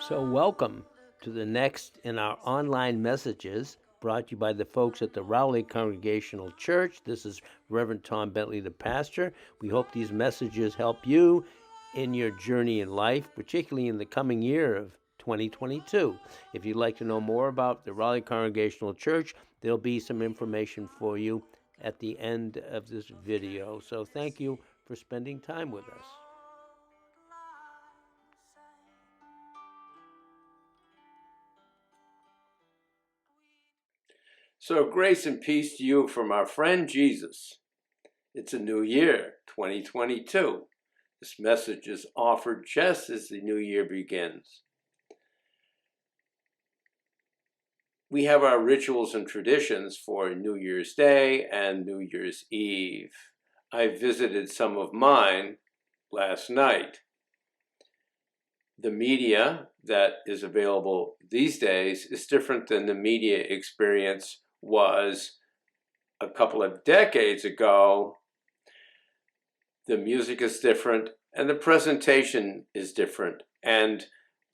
So welcome to the next in our online messages brought to you by the folks at the Rowley Congregational Church. This is Reverend Tom Bentley, the pastor. We hope these messages help you in your journey in life, particularly in the coming year of 2022. If you'd like to know more about the Rowley Congregational Church, there'll be some information for you at the end of this video. So thank you for spending time with us. So grace and peace to you from our friend Jesus. It's a new year, 2022. This message is offered just as the new year begins. We have our rituals and traditions for New Year's Day and New Year's Eve. I visited some of mine last night. The media that is available these days is different than the media experience was a couple of decades ago. The music is different and the presentation is different. And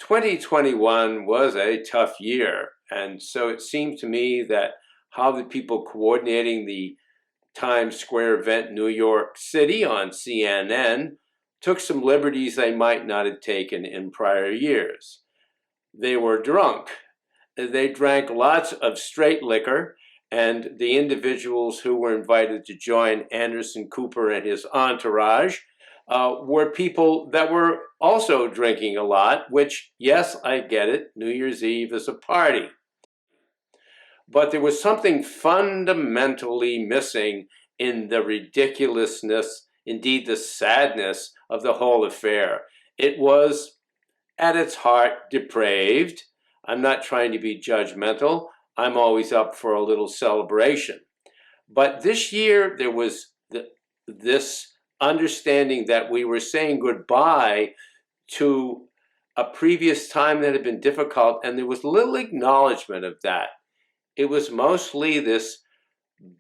2021 was a tough year. And so it seemed to me that how the people coordinating the Times Square event in New York City on CNN took some liberties they might not have taken in prior years. They were drunk. They drank lots of straight liquor, and the individuals who were invited to join Anderson Cooper and his entourage were people that were also drinking a lot, which, yes, I get it, New Year's Eve is a party. But there was something fundamentally missing in the ridiculousness, indeed the sadness of the whole affair. It was, at its heart, depraved. I'm not trying to be judgmental. I'm always up for a little celebration. But this year, there was this understanding that we were saying goodbye to a previous time that had been difficult, and there was little acknowledgement of that. It was mostly this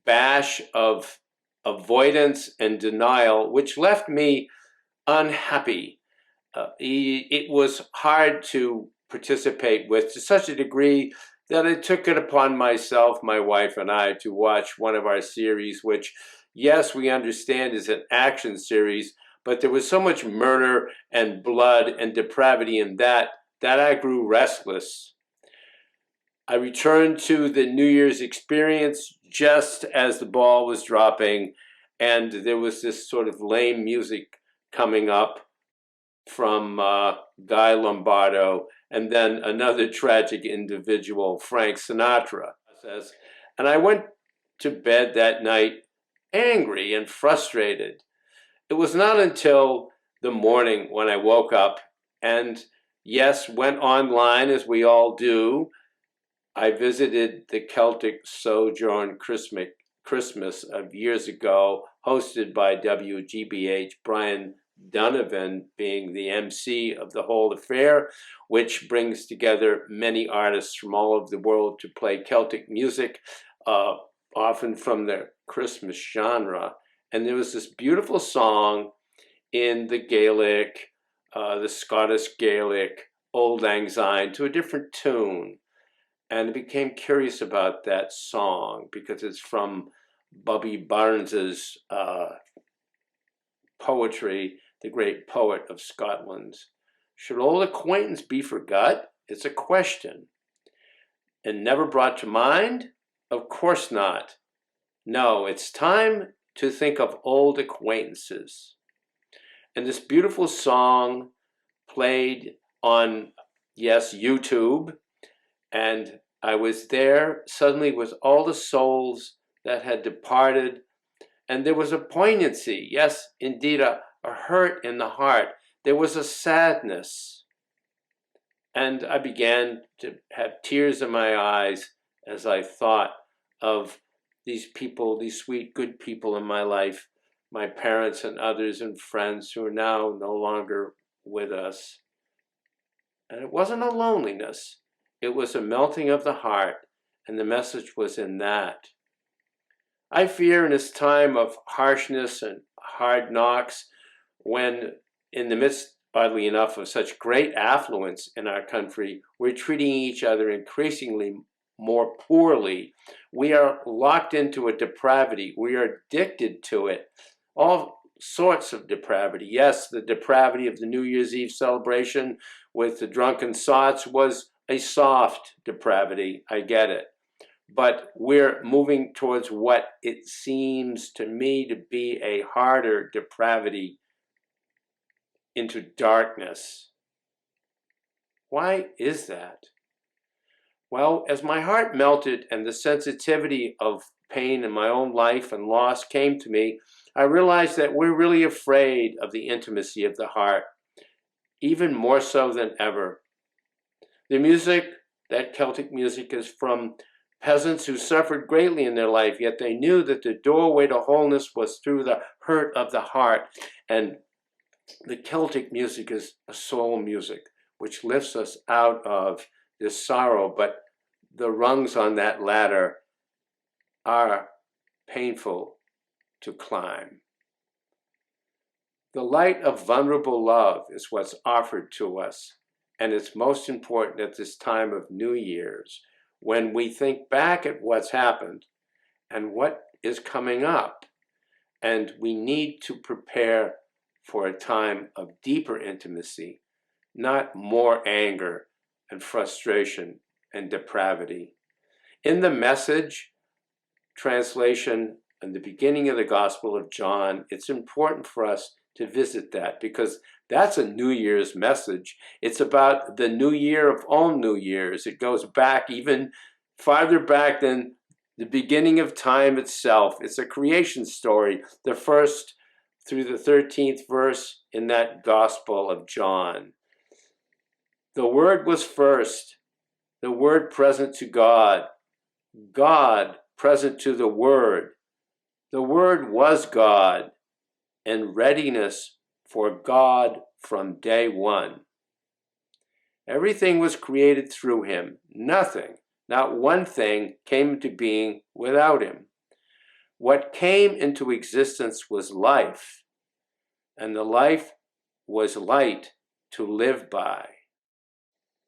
bash of avoidance and denial, which left me unhappy. It was hard to participate with, to such a degree that I took it upon myself, my wife and I, to watch one of our series, which, yes, we understand is an action series, but there was so much murder and blood and depravity in that I grew restless. I returned to the New Year's experience just as the ball was dropping, and there was this sort of lame music coming up from Guy Lombardo, and then another tragic individual, Frank Sinatra. And I went to bed that night angry and frustrated. It was not until the morning when I woke up and, yes, went online as we all do. I visited the Celtic Sojourn Christmas of years ago, hosted by WGBH, Brian Donovan being the MC of the whole affair, which brings together many artists from all over the world to play Celtic music, often from the Christmas genre. And there was this beautiful song in the Gaelic, the Scottish Gaelic, Old Lang Syne, to a different tune. And I became curious about that song because it's from Bobby Barnes's poetry, the great poet of Scotland. Should old acquaintance be forgot? It's a question. And never brought to mind? Of course not. No, it's time to think of old acquaintances. And this beautiful song played on, yes, YouTube, and I was there suddenly with all the souls that had departed, and there was a poignancy, yes, indeed, a hurt in the heart. There was a sadness. And I began to have tears in my eyes as I thought of these people, these sweet, good people in my life, my parents and others and friends who are now no longer with us. And it wasn't a loneliness. It was a melting of the heart, and the message was in that. I fear in this time of harshness and hard knocks, when in the midst oddly enough, of such great affluence in our country, we're treating each other increasingly more poorly. We are locked into a depravity. We are addicted to it. All sorts of depravity. Yes, the depravity of the New Year's Eve celebration with the drunken sots was a soft depravity. I get it. But we're moving towards what it seems to me to be a harder depravity, into darkness. Why is that? Well, as my heart melted and the sensitivity of pain in my own life and loss came to me, I realized that we're really afraid of the intimacy of the heart, even more so than ever. The music, that Celtic music, is from peasants who suffered greatly in their life, yet they knew that the doorway to wholeness was through the hurt of the heart. And the Celtic music is a soul music, which lifts us out of this sorrow, but the rungs on that ladder are painful to climb. The light of vulnerable love is what's offered to us, and it's most important at this time of New Year's, when we think back at what's happened and what is coming up, and we need to prepare for a time of deeper intimacy, not more anger and frustration and depravity. In the Message translation and the beginning of the Gospel of John, it's important for us to visit that, because that's a New Year's message. It's about the new year of all New Years. It goes back even farther back than the beginning of time itself. It's a creation story, the first through the 13th verse in that Gospel of John. The Word was first, the Word present to God, God present to the Word. The Word was God, and readiness for God from day one. Everything was created through him. Nothing, not one thing, came into being without him. What came into existence was life, and the life was light to live by.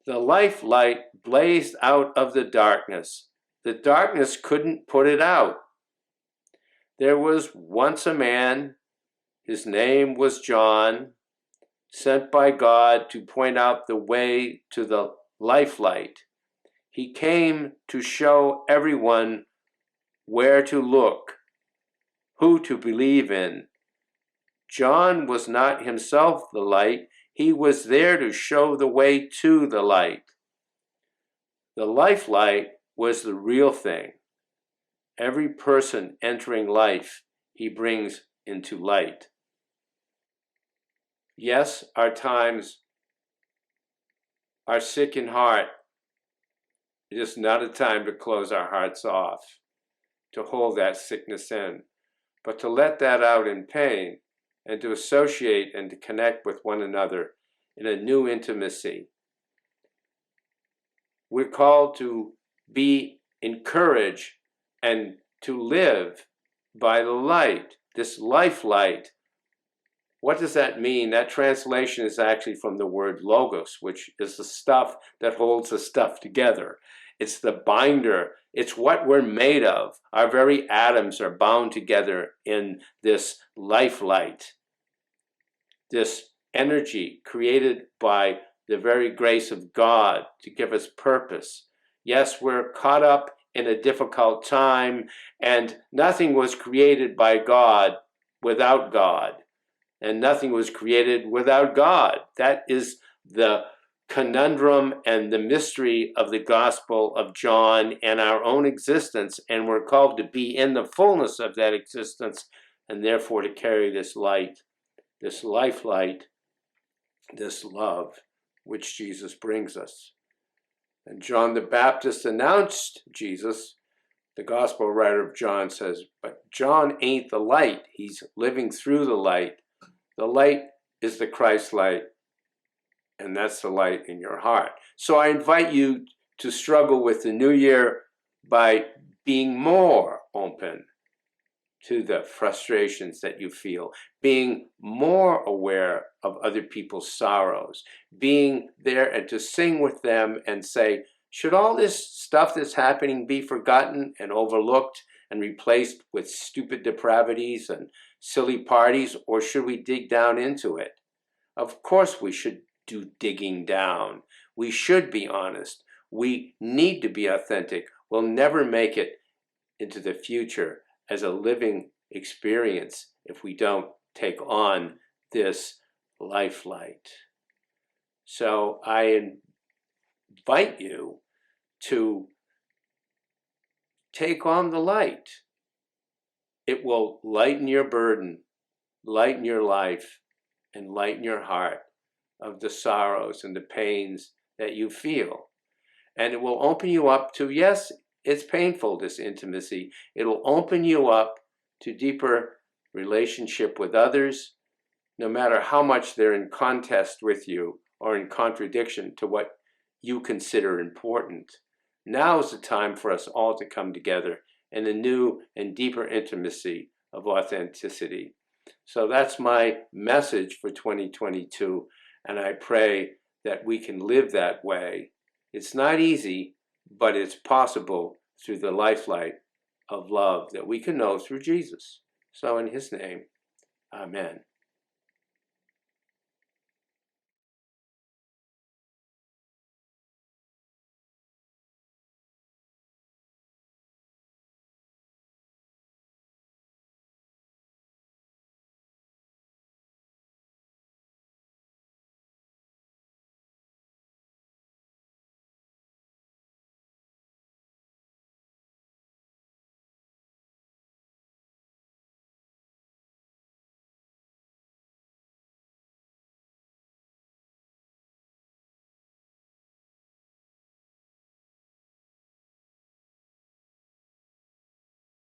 The life light blazed out of the darkness. The darkness couldn't put it out. There was once a man, his name was John, sent by God to point out the way to the life light. He came to show everyone where to look, who to believe in. John was not himself the light. He was there to show the way to the light. The life light was the real thing. Every person entering life, he brings into light. Yes, our times are sick in heart. It is not a time to close our hearts off, to hold that sickness in, but to let that out in pain and to associate and to connect with one another in a new intimacy. We're called to be encouraged and to live by the light, this life light. What does that mean? That translation is actually from the word logos, which is the stuff that holds the stuff together. It's the binder. It's what we're made of. Our very atoms are bound together in this life light, this energy created by the very grace of God to give us purpose. Yes, we're caught up in a difficult time, and nothing was created by God without God. And nothing was created without God. That is the conundrum and the mystery of the Gospel of John and our own existence. And we're called to be in the fullness of that existence, and therefore to carry this light, this life light, this love, which Jesus brings us. And John the Baptist announced Jesus. The Gospel writer of John says, but John ain't the light. He's living through the light. The light is the Christ light, and that's the light in your heart. So I invite you to struggle with the new year by being more open to the frustrations that you feel, being more aware of other people's sorrows, being there and to sing with them and say, should all this stuff that's happening be forgotten and overlooked and replaced with stupid depravities and silly parties, or should we dig down into it? Of course we should do digging down. We should be honest. We need to be authentic. We'll never make it into the future as a living experience if we don't take on this life light. So I invite you to take on the light. It will lighten your burden, lighten your life, and lighten your heart of the sorrows and the pains that you feel. And it will open you up to, yes, it's painful, this intimacy. It'll open you up to deeper relationship with others, no matter how much they're in contest with you or in contradiction to what you consider important. Now is the time for us all to come together in a new and deeper intimacy of authenticity. So that's my message for 2022, and I pray that we can live that way. It's not easy, but it's possible through the lifelight of love that we can know through Jesus. So in his name, amen.